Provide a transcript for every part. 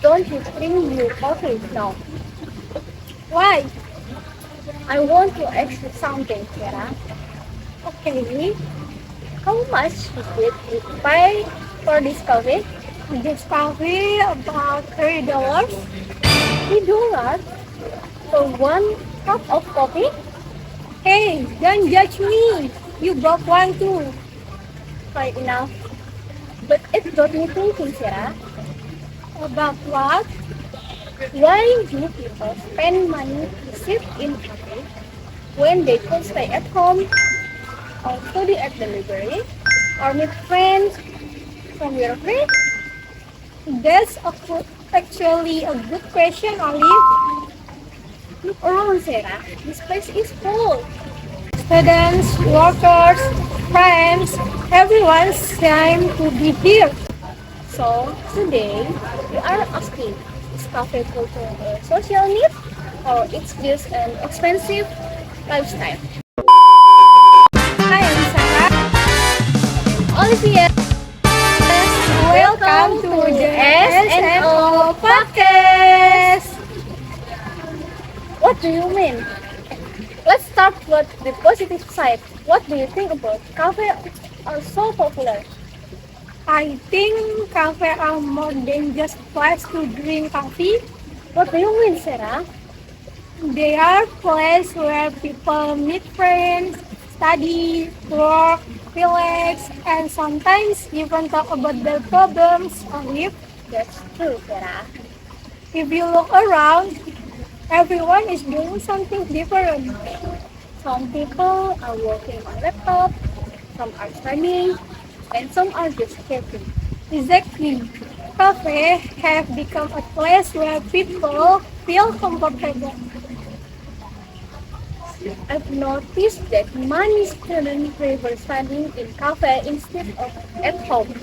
don't you drink your coffee now? Why? I want to ask you something, Sarah. Okay, How much did you pay for this coffee? this coffee about $3. $3 for one cup of coffee? Hey, don't judge me. You bought one too. Fair enough. But it got me thinking, Sarah. About what? Why do people spend money to sit in cafe when they could stay at home or study at the library or meet friends from your free? That's actually a good question, Olive. Look around, Sarah. This place is full. Students, workers, friends, everyone's time to be here. So today we are asking, is cafe culture a social need or it's just an expensive lifestyle? Hi, I'm Sarah. Olivia, Welcome to the SNO SNO Podcast. What do you mean? Let's start with the positive side. What do you think about cafe are so popular? I think cafes are more than just place to drink coffee. What do you mean, Sarah? They are places where people meet friends, study, work, relax, and sometimes even talk about their problems or live. That's true, Sarah. If you look around, everyone is doing something different. Some people are working on laptop, some are studying, and some are just chatting. Exactly. Cafes have become a place where people feel comfortable. I've noticed that many students prefer studying in cafe instead of at home.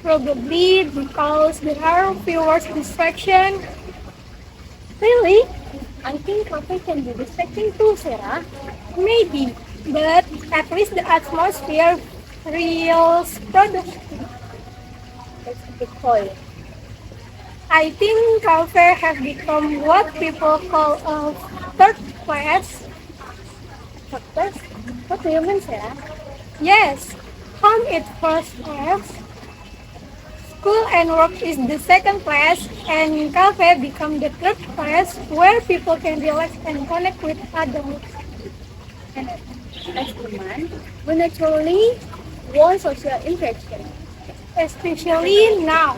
Probably because there are fewer distractions. Really? I think cafe can be distracting too, Sarah. Maybe, but at least the atmosphere feels productive. That's a good point. I think cafes have become what people call a third class. Success? What do you mean, Sarah? Yes, home is first class, school and work is the second class, and cafe become the third class where people can relax and connect with others. And as human, we naturally want social interaction. Especially now,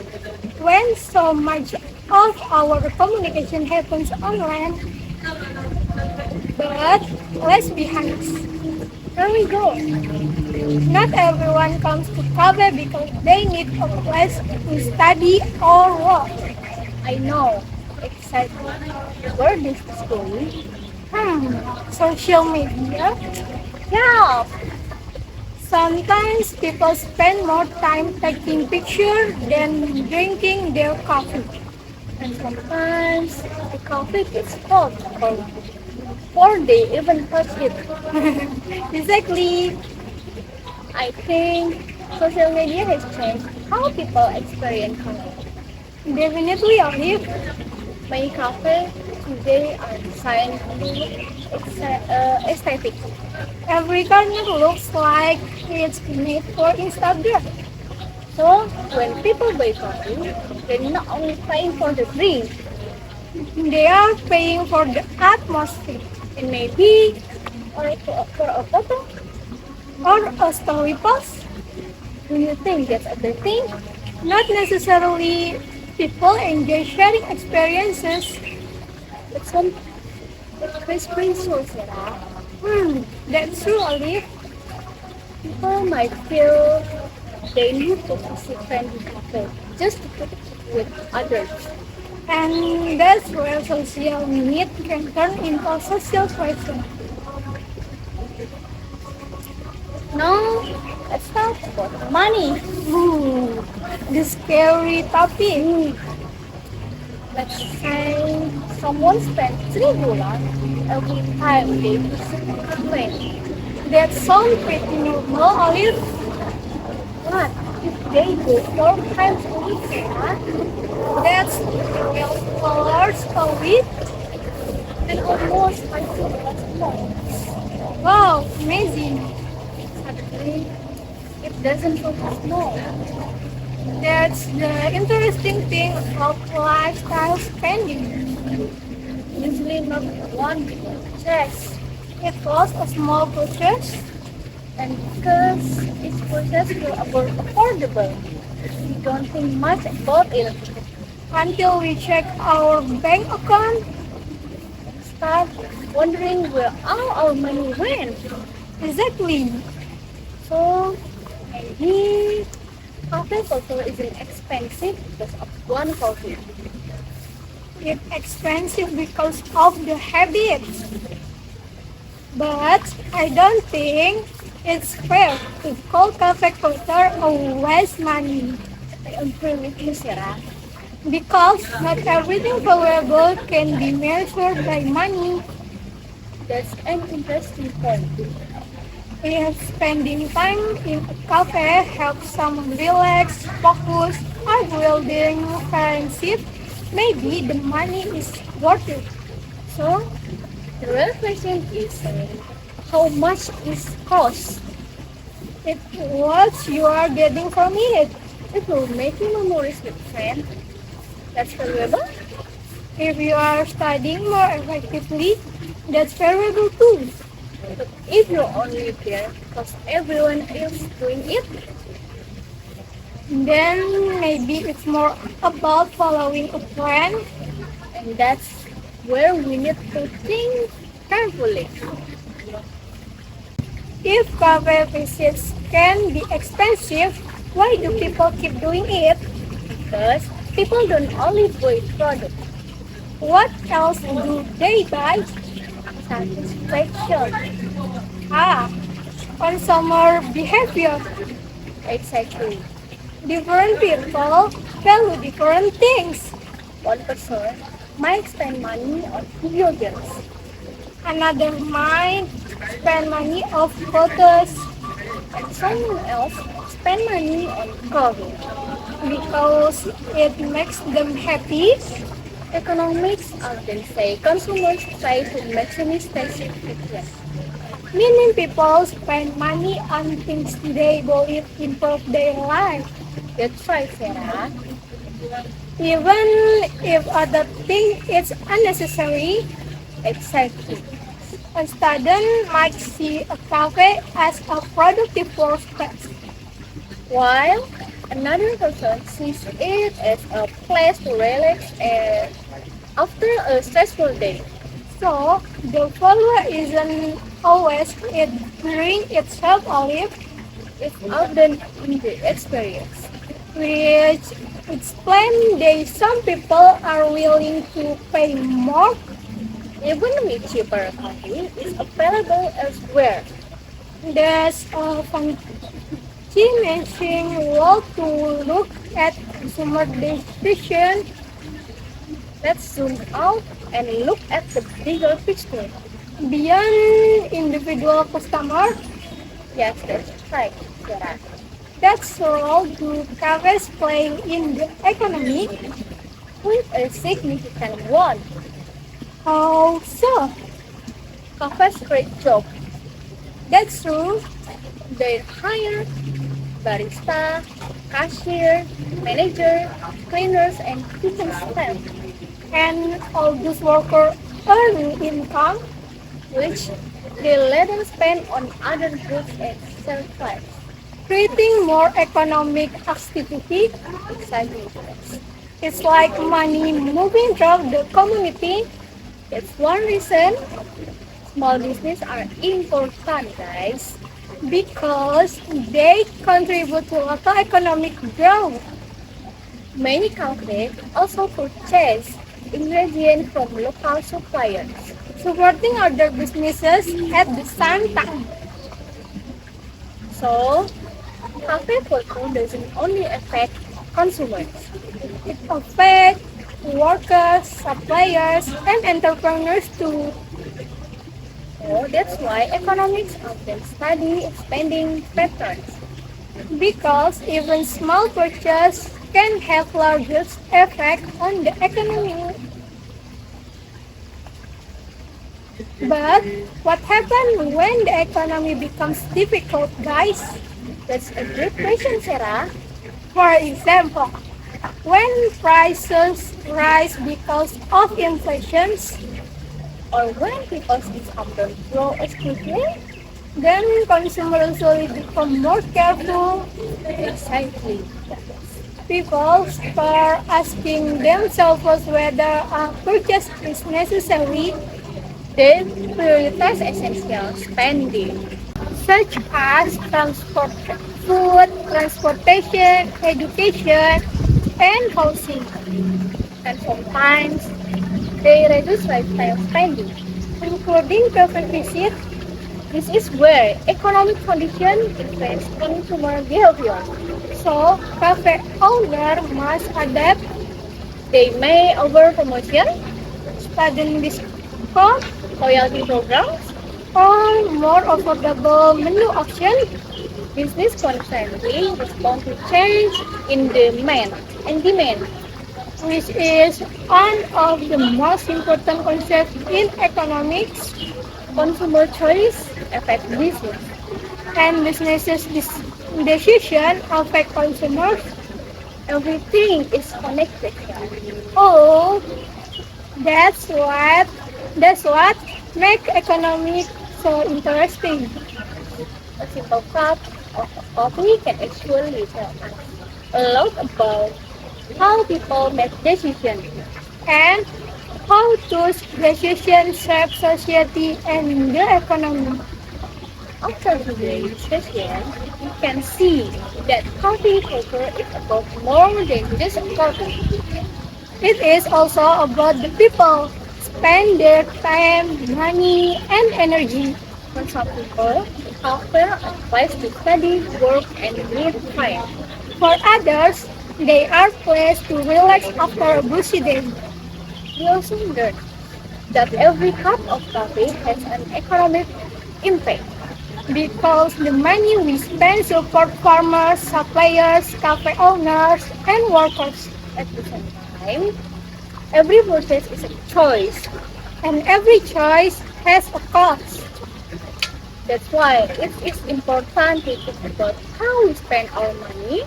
when so much of our communication happens online. But let's be honest, Here we go. not everyone comes to cafe because they need a place to study or work. I know exactly where this is going. Social media. Yeah, Sometimes people spend more time taking pictures than drinking their coffee. and sometimes the coffee gets cold before they even touch it. Exactly. I think social media has changed how people experience coffee. Definitely, Olive. Many cafes today are designed to look aesthetic. Every corner looks like it's made for Instagram. So when people buy coffee, they're not only paying for the drink, They are paying for the atmosphere and maybe or for a photo. or a story post. Do you think that's a good thing? Not necessarily. People enjoy sharing experiences. But some crispy so Sarah, That's true, Olive. people might feel they need to visit friendly cafe just to put with others. And that's where social media can turn into social pressure. Now let's talk about money. Ooh, the scary topic. Let's say someone spent $3 every time they visit a cafe. That sounds pretty normal, Olive. But if they go 4 times a week, Sarah, That's it? and almost $5 more. Wow, amazing. Suddenly, it doesn't feel small. That's the interesting thing of lifestyle spending. Usually not one big purchase. It was a small purchase And because each purchase feel affordable, we don't think much about it. until we check our bank account. Start wondering where all our money went. Exactly. So maybe cafe culture isn't expensive because of one coffee. It's expensive because of the habits. But I don't think it's fair to call cafe culture a waste money. I agree with you, Sarah. Because not everything valuable can be measured by money. That's an interesting point. If spending time in a cafe helps someone relax, focus, or building friendship, maybe the money is worth it. So the real question is how much is cost? It's what you are getting from it. If you're making memories with friends, that's valuable. If you are studying more effectively, that's valuable too. But if you're only there because everyone else doing it, Then maybe it's more about following a trend. and that's where we need to think carefully. If cafe visits can be expensive, why do people keep doing it? Because people don't only buy products, What else do they buy? satisfaction. Ah, consumer behavior. Exactly. Different people value different things. One person might spend money on video games, Another might spend money on photos and someone else spend money on coffee. because it makes them happy. Economics often say consumers try to maximize satisfaction. Meaning people spend money on things they believe improve their life, That's right, Sarah. even if other think it's unnecessary. Exactly. A student might see a cafe as a productive workspace. While another person sees it as a place to relax after a stressful day. So the value isn't always it bring itself alive, It's often in the experience. which explain that some people are willing to pay more. Even with cheaper coffee is available elsewhere. There's a fascinating way to look at consumer decision Let's zoom out and look at the bigger picture. beyond individual customer. Yes, that's right, Sarah. That's role do cafes play in the economy. With a significant one. How so? Cafes create jobs. That's true. They hire barista, cashier, manager, cleaners, and kitchen staff, And all those workers earn income. which they later spend on other goods and services. Creating more economic activity. Exactly. It's like money moving through the community. That's one reason small business are important, guys. Because they contribute to local economic growth. Many cafes also purchase ingredients from local suppliers. Supporting other businesses at the same time. So, cafe culture doesn't only affect consumers. It affects workers, suppliers, and entrepreneurs too. So that's why economics often study spending patterns. Because even small purchases can have largest effect on the economy. But what happens when the economy becomes difficult, guys? That's a good question, Sarah. For example, when prices rise because of inflation, Or when people's income don't grow as quickly? then consumers will become more careful. Exactly. People start asking themselves whether a purchase is necessary, They prioritize essential spending. such as food, transportation, education, and housing. And sometimes they reduce lifestyle spending. Including cafe visit. This is where economic conditions influence consumer behavior. So, cafe owner must adapt They may offer promotion, student discount loyalty programs, or more affordable menu options, business constantly respond to change in demand and demand. which is one of the most important concepts in economics, Consumer choice affect business. and businesses' decision affect consumers. Everything is connected. Oh, that's what that's what make economics so interesting. A simple cup of coffee can actually tell us a lot about how people make decisions. And how those decisions shape society and the economy. After today's session, you can see that coffee culture is about more than just coffee. It is also about the people spend their time, money, and energy. For some people, coffee are a place to study, work, and meet friends. For others, they are placed to relax after a busy day. We also learn that every cup of coffee has an economic impact. Because the money we spend support farmers, suppliers, cafe owners, and workers. At the same time, every purchase is a choice. And every choice has a cost. That's why it is important to think about how we spend our money.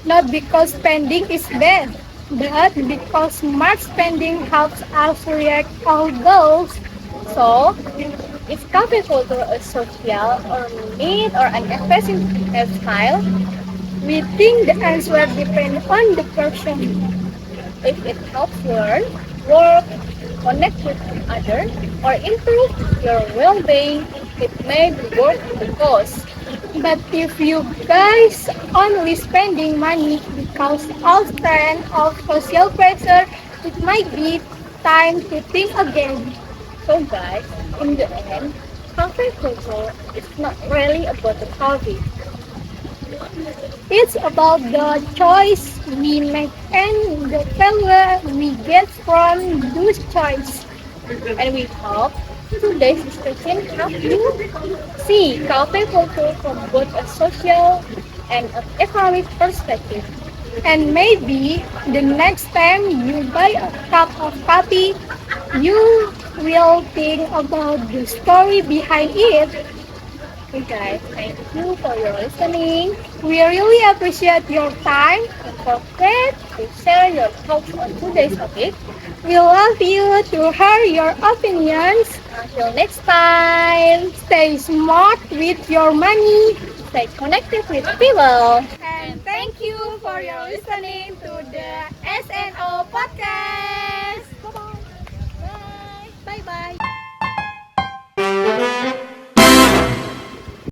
Not because spending is bad, but because smart spending helps us react our goals. So, is coffee culture a social or need or an efficient lifestyle? We think the answer depends on the person. If it helps learn, work, connect with others, or improve your well-being, it may be worth the cost. But if you guys only spending money because of trend of social pressure, it might be time to think again. So guys, in the end, coffee culture is not really about the coffee. It's about the choice we make and the value we get from those choices. And we hope today's discussion helps you see coffee culture from both a social and an economic perspective. And maybe the next time you buy a cup of coffee, you will think about the story behind it. Okay guys, thank you for your listening. We really appreciate your time. Don't forget to share your thoughts on today's topic. We love you to hear your opinions. Until next time, Stay smart with your money. stay connected with people. And thank you for your listening.